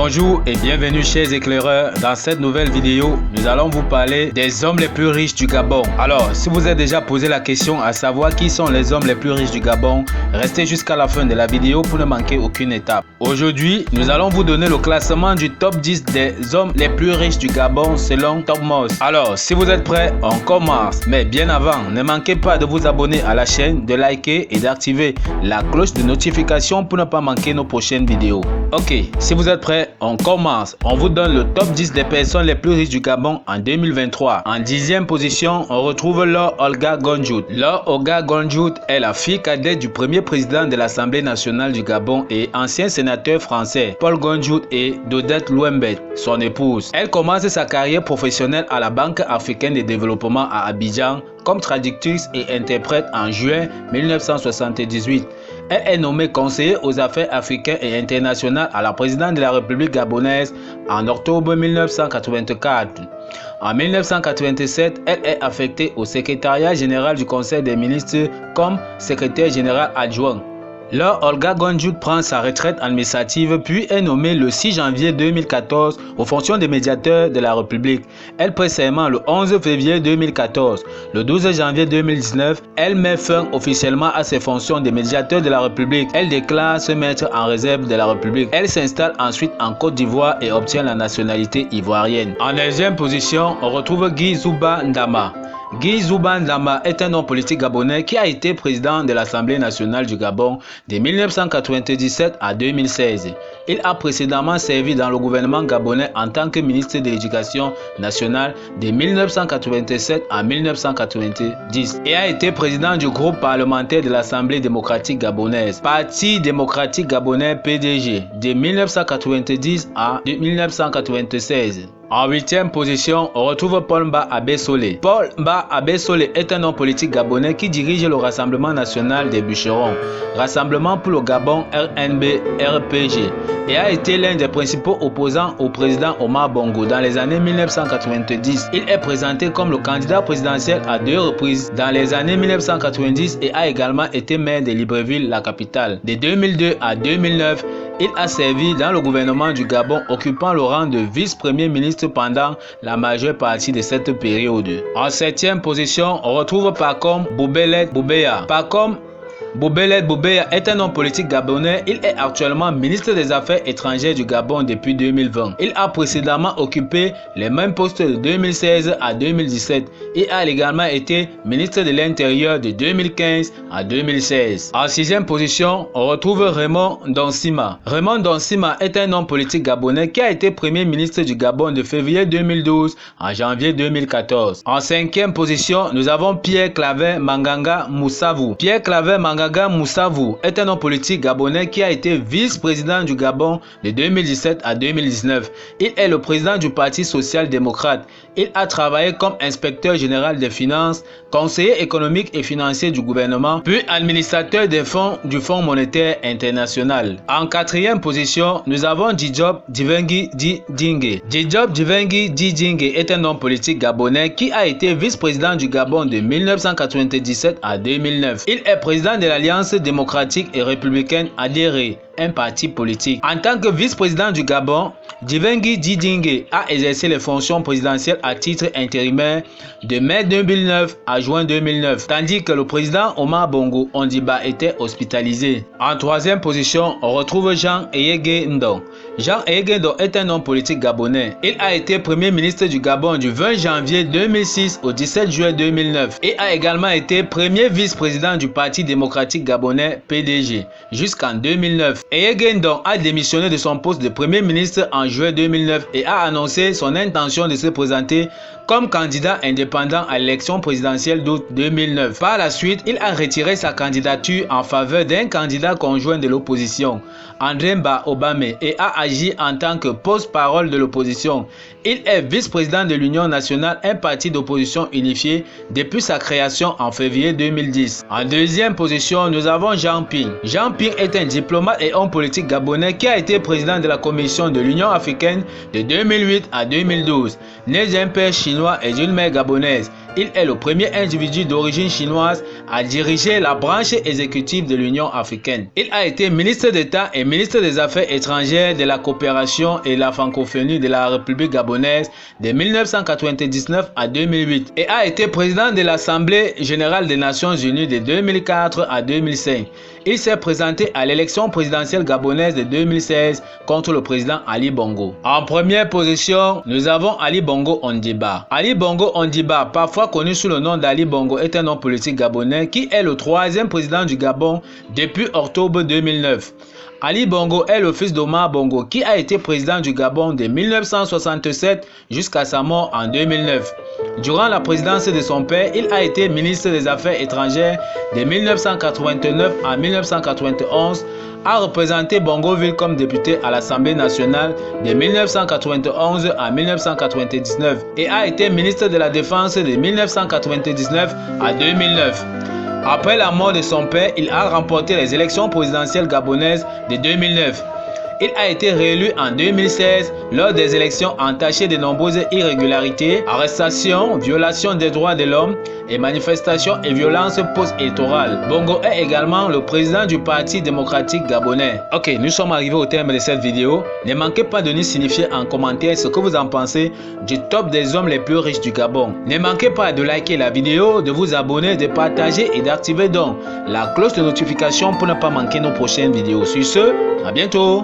Bonjour et bienvenue chers éclaireurs. Dans cette nouvelle vidéo, nous allons vous parler des hommes les plus riches du Gabon. Alors, si vous avez déjà posé la question à savoir qui sont les hommes les plus riches du Gabon, restez jusqu'à la fin de la vidéo pour ne manquer aucune étape. Aujourd'hui, nous allons vous donner le classement du top 10 des hommes les plus riches du Gabon selon Topmost. Alors, si vous êtes prêts, on commence. Mais bien avant, ne manquez pas de vous abonner à la chaîne, de liker et d'activer la cloche de notification pour ne pas manquer nos prochaines vidéos. Ok, si vous êtes prêts, on commence. On vous donne le top 10 des personnes les plus riches du Gabon en 2023. En 10e position, on retrouve Laure Olga Gonjout. Laure Olga Gonjout est la fille cadette du premier président de l'Assemblée nationale du Gabon et ancien sénateur français Paul Gonjout et d'Odette Louembet, son épouse. Elle commence sa carrière professionnelle à la Banque africaine de développement à Abidjan comme traductrice et interprète en juin 1978. Elle est nommée conseiller aux affaires africaines et internationales à la présidente de la République gabonaise en octobre 1984. En 1987, elle est affectée au secrétariat général du Conseil des ministres comme secrétaire général adjoint. Laure Olga Gonjout prend sa retraite administrative puis est nommée le 6 janvier 2014 aux fonctions de médiateur de la République. Elle prête serment le 11 février 2014. Le 12 janvier 2019, elle met fin officiellement à ses fonctions de médiateur de la République. Elle déclare se mettre en réserve de la République. Elle s'installe ensuite en Côte d'Ivoire et obtient la nationalité ivoirienne. En deuxième position, on retrouve Guy Zouba Ndama. Guy Zouba Ndama est un homme politique gabonais qui a été président de l'Assemblée nationale du Gabon de 1997 à 2016. Il a précédemment servi dans le gouvernement gabonais en tant que ministre de l'Éducation nationale de 1987 à 1990 et a été président du groupe parlementaire de l'Assemblée démocratique gabonaise, Parti démocratique gabonais PDG, de 1990 à 1996. En 8e position, on retrouve Paul Mba Abesole. Paul Mba Abesole est un homme politique gabonais qui dirige le Rassemblement national des bûcherons, Rassemblement pour le Gabon RNB-RPG, et a été l'un des principaux opposants au président Omar Bongo dans les années 1990. Il est présenté comme le candidat présidentiel à 2 reprises dans les années 1990 et a également été maire de Libreville, la capitale. De 2002 à 2009, il a servi dans le gouvernement du Gabon, occupant le rang de vice-premier ministre pendant la majeure partie de cette période. En 7e position, on retrouve Pacome Boubelet Boubeya. Pacome Boubelet Boubeya est un homme politique gabonais. Il est actuellement ministre des Affaires étrangères du Gabon depuis 2020. Il a précédemment occupé les mêmes postes de 2016 à 2017 et a également été ministre de l'Intérieur de 2015 à 2016. En 6e position, on retrouve Raymond Donsima. Raymond Donsima est un homme politique gabonais qui a été premier ministre du Gabon de février 2012 à janvier 2014. En 5e position, nous avons Pierre Claver Manganga Moussavou. Pierre Claver Manganga Moussavou est un homme politique gabonais qui a été vice-président du Gabon de 2017 à 2019. Il est le président du Parti social-démocrate. Il a travaillé comme inspecteur général des finances, conseiller économique et financier du gouvernement, puis administrateur des fonds du Fonds monétaire international. En 4e position, nous avons Djob Djingue Djingue. Djob Djingue Djingue est un homme politique gabonais qui a été vice-président du Gabon de 1997 à 2009. Il est président de l'Alliance démocratique et républicaine adhérée, un parti politique. En tant que vice-président du Gabon, Djingue Djingue a exercé les fonctions présidentielles à titre intérimaire de mai 2009 à juin 2009, tandis que le président Omar Bongo Ondimba était hospitalisé. En 3e position, on retrouve Jean Eyege Ndong. Jean Eyege Ndong est un homme politique gabonais. Il a été premier ministre du Gabon du 20 janvier 2006 au 17 juin 2009 et a également été premier vice-président du Parti démocratique gabonais PDG jusqu'en 2009. Eyege Ndong a démissionné de son poste de premier ministre en juin 2009 et a annoncé son intention de se présenter comme candidat indépendant à l'élection présidentielle d'août 2009. Par la suite, il a retiré sa candidature en faveur d'un candidat conjoint de l'opposition, André Mba Obame, et a agi en tant que porte-parole de l'opposition. Il est vice-président de l'Union nationale, un parti d'opposition unifié, depuis sa création en février 2010. En 2e position, nous avons Jean Ping. Jean Ping est un diplomate et homme politique gabonais qui a été président de la Commission de l'Union africaine de 2008 à 2012. Né d'un père chinois et d'une mère gabonaise, il est le premier individu d'origine chinoise a dirigé la branche exécutive de l'Union africaine. Il a été ministre d'État et ministre des Affaires étrangères, de la coopération et de la francophonie de la République gabonaise de 1999 à 2008 et a été président de l'Assemblée générale des Nations unies de 2004 à 2005. Il s'est présenté à l'élection présidentielle gabonaise de 2016 contre le président Ali Bongo. En première position, nous avons Ali Bongo Ondimba. Ali Bongo Ondimba, parfois connu sous le nom d'Ali Bongo, est un homme politique gabonais qui est le 3e président du Gabon depuis octobre 2009. Ali Bongo est le fils d'Omar Bongo qui a été président du Gabon de 1967 jusqu'à sa mort en 2009. Durant la présidence de son père, il a été ministre des Affaires étrangères de 1989 à 1991, a représenté Bongoville comme député à l'Assemblée nationale de 1991 à 1999 et a été ministre de la Défense de 1999 à 2009. Après la mort de son père, il a remporté les élections présidentielles gabonaises de 2009. Il a été réélu en 2016 lors des élections entachées de nombreuses irrégularités, arrestations, violations des droits de l'homme et manifestations et violences post-électorales. Bongo est également le président du Parti démocratique gabonais. Ok, nous sommes arrivés au terme de cette vidéo. Ne manquez pas de nous signifier en commentaire ce que vous en pensez du top des hommes les plus riches du Gabon. Ne manquez pas de liker la vidéo, de vous abonner, de partager et d'activer donc la cloche de notification pour ne pas manquer nos prochaines vidéos. Sur ce, à bientôt.